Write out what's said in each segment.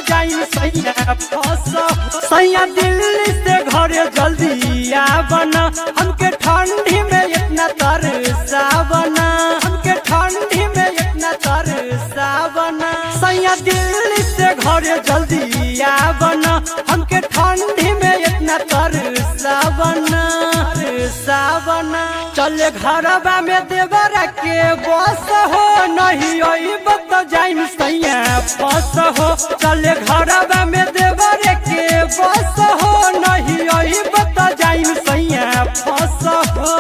जाई सैया फस सैया दिल्ली से घरे जल्दी आवना हमके ठंडी में इतना तरसावना हमके ठंडी में इतना तरसावना सैया दिल्ली से घरे जल्दी आवना हमके ठंडी में इतना तरसावना चले घरबा में देवरा के बस हो नहीं अइब तो जाइम सैया फस हो चले घरबा में देवरा के बस हो नहीं अइब तो जाइम सैया फस हो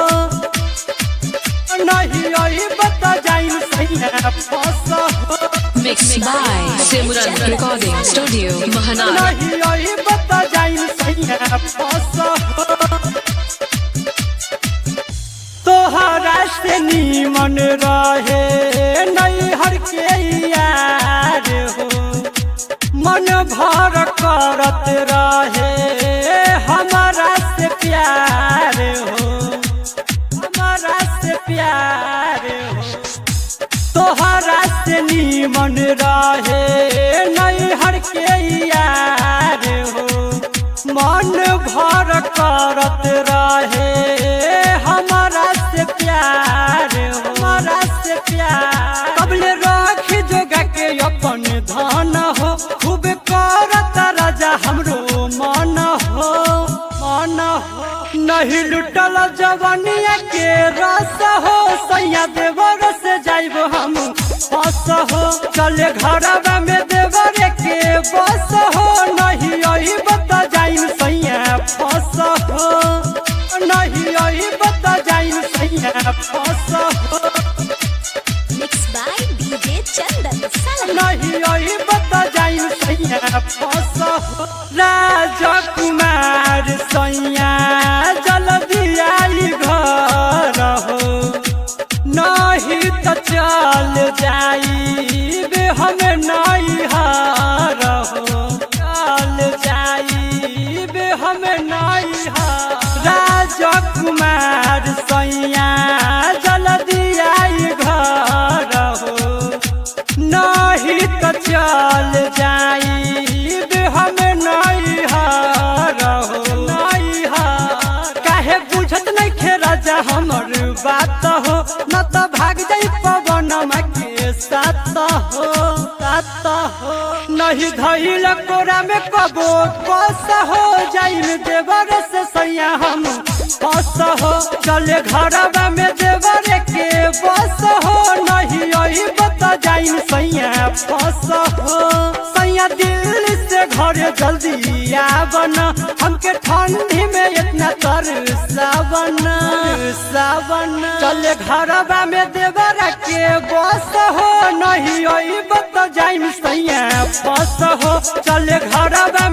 नहीं अइब तो जाइम सैया फस हो Mixed by Simran Recording Studio Mahanar नहीं अइब तो जाइम सैया फस हो तोहरा से नीमन रहे नहीं हर के यार हो मन भर करत रहे हमारा से प्यार हो हमारा से प्यार हो तोहरा से नीमन रहे नहीं हर के यार हो मन भर करत रहे हमारा से प्यार हमारा से प्यार कबले राख जोगा के अपन धन हो खूब करत राजा हमरो मन हो नहीं लुटल जवानिया के रस हो सैया देवर से जाइब हम फस हो चले घरबा में देवर के बस हो नहीं अइब तो जाइम सैया फस हो नहीं अइब तो जाइम सैया फस हो Mixed by DJ Chandan Salah. नहीं अइब तो जाइम सैया फस हो राजकुमार सैया जल्दी आई घर हो नहीं तो चल जाइब हम नहीं हार हो चल जाइब हम नहीं हार राजकुमार सैया जल्दी आई घर हो नहीं तो चल जाइब हम नहीं हार हो नहीं हार काहे बुझत नहीं खे राजा हमर बात हो न तो भाग जाई पवन के साथ हो नहीं धइल कोरा में कबो कस हो जाइम देवर से सैया हम फस हो चले घरबा में देवर के बस हो नहीं अइब तो जाइम सैया फस हो सैया दिल्ली से घरे जल्दी आवना हमके ठंडी में इतना तरसावना चले घरबा में देवरा के बस हो नहीं अइब तो जाइम सैया फस हो चले घरबा